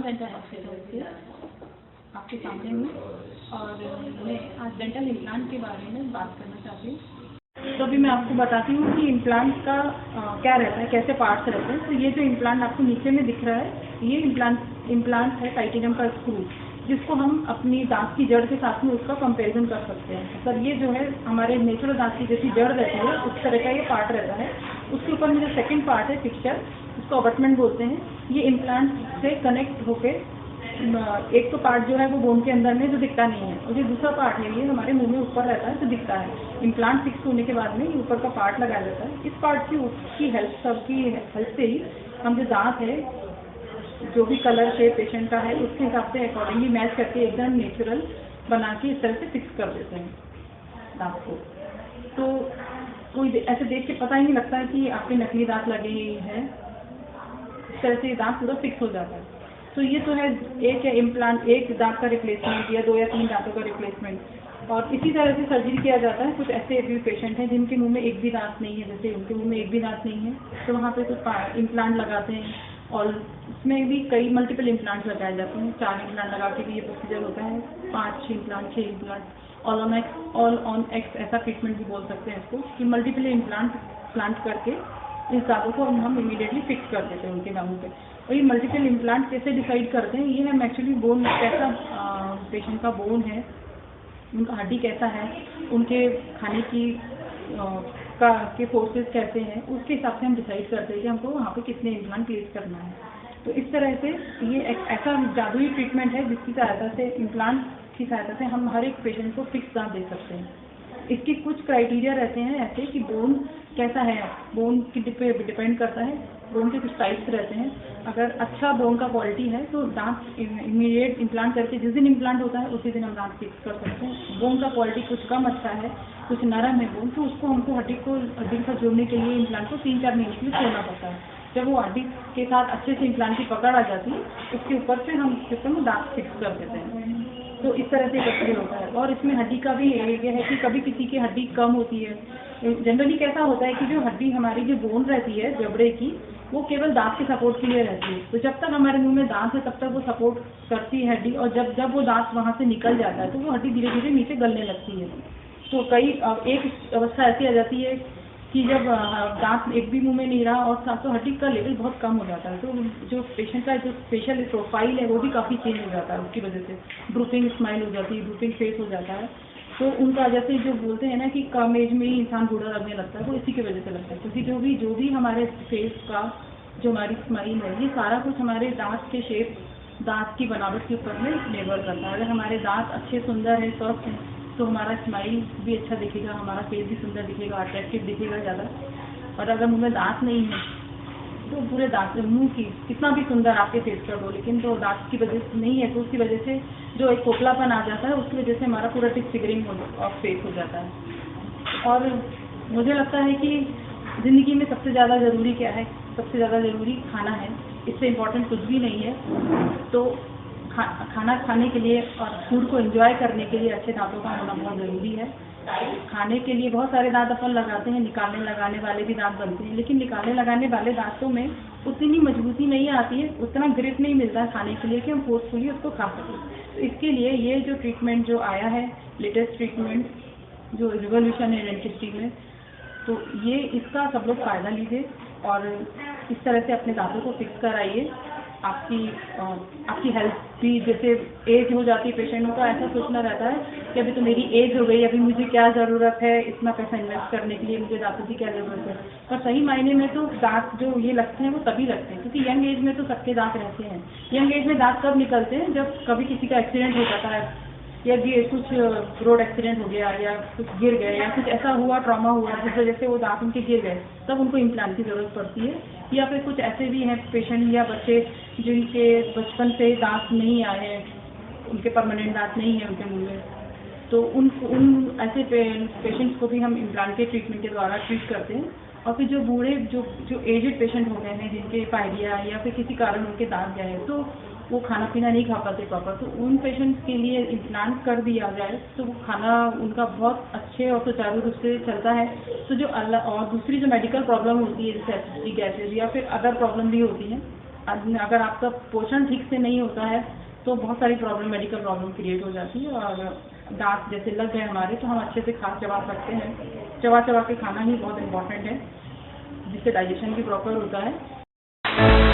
Dental hospital से आपके सामने हूँ और मैं आज डेंटल इम्प्लांट के बारे में बात करना चाहती हूँ। तो अभी मैं आपको बताती हूँ कि इम्प्लांट का क्या रहता है, कैसे पार्ट्स रहते हैं। तो ये जो इम्प्लांट आपको नीचे में दिख रहा है, ये इम्प्लांट है टाइटेनियम का स्क्रू, जिसको हम अपनी दांत की जड़ के साथ में उसका कंपैरिजन कर सकते हैं। सर ये जो है हमारे नेचुरल दांत की जैसी जड़ रहती है उस तरह का ये पार्ट रहता है। उसके ऊपर में जो सेकंड पार्ट है फिक्सचर, उसको अबटमेंट बोलते हैं। ये इम्प्लांट से कनेक्ट होके एक तो पार्ट जो है वो बोन के अंदर में जो दिखता नहीं है, और जो दूसरा पार्ट है ये हमारे मुंह में ऊपर रहता है जो दिखता है। इम्प्लांट फिक्स होने के बाद में ये ऊपर का पार्ट लगाया जाता है। इस पार्ट की हेल्प से ही हम जो दांत है, जो भी कलर शेप पेशेंट का है उसके हिसाब से अकॉर्डिंगली मैच करके एकदम नेचुरल बना के इस तरह से फिक्स कर देते हैं दांत को। तो कोई ऐसे देख के पता ही नहीं लगता है कि आपके नकली दांत लगे हैं। इस तरह से दांत पूरा फिक्स हो जाता है। तो ये तो है एक है इम्प्लांट, एक दांत का रिप्लेसमेंट या 2 या 3 दांतों का रिप्लेसमेंट। और इसी तरह से सर्जरी किया जाता है। कुछ ऐसे भी पेशेंट हैं जिनके मुंह में एक भी दांत नहीं है, जैसे उनके मुंह में एक भी दांत नहीं है, तो वहाँ पे कुछ इम्प्लांट लगाते हैं। और उसमें भी कई मल्टीपल इम्प्लांट लगाए जाते हैं। 4 इम्प्लांट लगा के भी ये प्रोसीजर होता है, 5 implant, 6 implant, all on x ऐसा ट्रीटमेंट भी बोल सकते हैं इसको, कि मल्टीपल इम्प्लांट करके इस दांतों को हम इमीडिएटली फिक्स कर देते हैं उनके दांतों पे। और ये मल्टीपल इम्प्लांट कैसे डिसाइड करते हैं, ये हम एक्चुअली बोन कैसा पेशेंट का बोन है, उनका हड्डी कैसा है, उनके खाने की के फोर्सेस कैसे हैं, उसके हिसाब से हम डिसाइड करते हैं कि हमको वहाँ पे कितने इम्प्लांट प्लेस करना है। तो इस तरह से ये एक ऐसा जादुई ट्रीटमेंट है जिसकी सहायता से, इम्प्लांट की सहायता से हम हर एक पेशेंट को फिक्स दांत दे सकते हैं। इसके कुछ क्राइटेरिया रहते हैं ऐसे कि बोन कैसा है, बोन की डिपेंड करता है। बोन के कुछ टाइप्स रहते हैं। अगर अच्छा बोन का क्वालिटी है तो दांत इमीडिएट इम्प्लांट करके जिस दिन इम्प्लांट होता है उसी दिन हम दांत फिक्स कर सकते हैं। बोन का क्वालिटी कुछ कम अच्छा है, कुछ नरम है बोन, तो उसको हमको हड्डी के साथ जोड़ने के लिए इम्प्लांट को 3-4 महीने के लिए छोड़ना पड़ता है। जब वो हड्डी के साथ अच्छे से इम्प्लांट की पकड़ आ जाती है, उसके ऊपर से हम सिस्टम में दांत फिक्स कर देते हैं। तो इस तरह से प्रोसीजर होता है। और इसमें हड्डी का भी ये है कि कभी किसी की हड्डी कम होती है। जनरली कैसा होता है कि जो हड्डी हमारी जो बोन रहती है जबड़े की, वो केवल दांत के सपोर्ट के लिए रहती है। तो जब तक हमारे मुंह में दांत है तब तक वो सपोर्ट करती है हड्डी, और जब वो दांत वहाँ से निकल जाता है तो वो हड्डी धीरे धीरे नीचे गलने लगती है। तो एक अवस्था ऐसी आ जाती है कि जब दांत एक भी मुंह में नहीं रहा और साथ तो हड्डी का लेवल बहुत कम हो जाता है, तो जो पेशेंट का जो फेशियल प्रोफाइल है वो भी काफ़ी चेंज हो जाता है। उसकी वजह से ड्रूपिंग स्माइल हो जाती है, ड्रूपिंग फेस हो जाता है। तो उनका जैसे जो बोलते हैं ना कि कम एज में ही इंसान बूढ़ा लगने लगता है, वो इसी की वजह से लगता है। क्योंकि जो भी हमारे फेस का जो हमारी स्माइल है, ये सारा कुछ हमारे दांत के शेप, दांत की बनावट के ऊपर में निर्भर करता है। अगर हमारे दांत अच्छे सुंदर है, सॉफ्ट है, तो हमारा स्माइल भी अच्छा दिखेगा, हमारा फेस भी सुंदर दिखेगा, अट्रैक्टिव दिखेगा ज़्यादा। और अगर मुंह में दांत नहीं है तो पूरे दांत मुंह की कितना भी सुंदर आपके फेस कर दो, लेकिन तो दांत की वजह से नहीं है तो उसकी वजह से जो एक खोखलापन आ जाता है, उसकी वजह से हमारा पूरा डिसफिगरिंग ऑफ फेस हो जाता है। और मुझे लगता है कि ज़िंदगी में सबसे ज़्यादा ज़रूरी क्या है? सबसे ज़्यादा ज़रूरी खाना है। इससे इम्पोर्टेंट कुछ भी नहीं है। तो खाना खाने के लिए और फूड को एंजॉय करने के लिए अच्छे दांतों का होना बहुत ज़रूरी है। खाने के लिए बहुत सारे दांत अपन लगाते हैं, निकालने लगाने वाले भी दांत बनते हैं, लेकिन निकालने लगाने वाले दांतों में उतनी मजबूती नहीं आती है, उतना ग्रिप नहीं मिलता है खाने के लिए कि हम फोर्सफुली उसको खा सकें। तो इसके लिए ये जो ट्रीटमेंट जो आया है, लेटेस्ट ट्रीटमेंट जो रिवोल्यूशन है डेंटिस्ट्री में, तो ये इसका सब लोग फ़ायदा लीजिए और इस तरह से अपने दांतों को फिक्स कराइए। आपकी हेल्थ भी, जैसे एज हो जाती है पेशेंटों का, ऐसा सोचना रहता है कि अभी तो मेरी एज हो गई, अभी मुझे क्या ज़रूरत है इतना पैसा इन्वेस्ट करने के लिए, मुझे दांतों की क्या ज़रूरत है। पर सही मायने में तो दांत जो ये लगते हैं वो तभी लगते हैं, क्योंकि यंग एज में तो सबके दांत रहते हैं। यंग एज में दांत कब निकलते हैं? जब कभी किसी का एक्सीडेंट हो जाता है, या कुछ रोड एक्सीडेंट हो गया, या कुछ गिर गए, या कुछ ऐसा हुआ, ट्रॉमा हुआ जिस वजह से वो दांत उनके गिर गए, तब उनको इम्प्लांट की ज़रूरत पड़ती है। या फिर कुछ ऐसे भी हैं पेशेंट या बच्चे जिनके बचपन से दांत नहीं आए हैं, उनके परमानेंट दांत नहीं है उनके मुंह में, तो उन ऐसे पेशेंट्स को भी हम इम्प्लांट के ट्रीटमेंट के द्वारा ट्रीट करते हैं। और फिर जो बूढ़े जो एजेड पेशेंट हो गए हैं, जिनके पायरिया या फिर किसी कारण उनके दांत गए हैं, तो वो खाना पीना नहीं खा पाते प्रॉपर, तो उन पेशेंट्स के लिए इम्प्लांट कर दिया जाए तो वो खाना उनका बहुत अच्छे और सुचारू रूप से चलता है। तो जो और दूसरी जो मेडिकल प्रॉब्लम होती है, जैसे एसिडिटी, गैसेज या फिर अदर प्रॉब्लम भी होती हैं, अगर आपका पोषण ठीक से नहीं होता है तो बहुत सारी प्रॉब्लम, मेडिकल प्रॉब्लम क्रिएट हो जाती है। और दांत जैसे लग गए हमारे तो हम अच्छे से खा चबा सकते हैं। चबा चबा के खाना ही बहुत इम्पोर्टेंट है, जिससे डाइजेशन भी प्रॉपर होता है।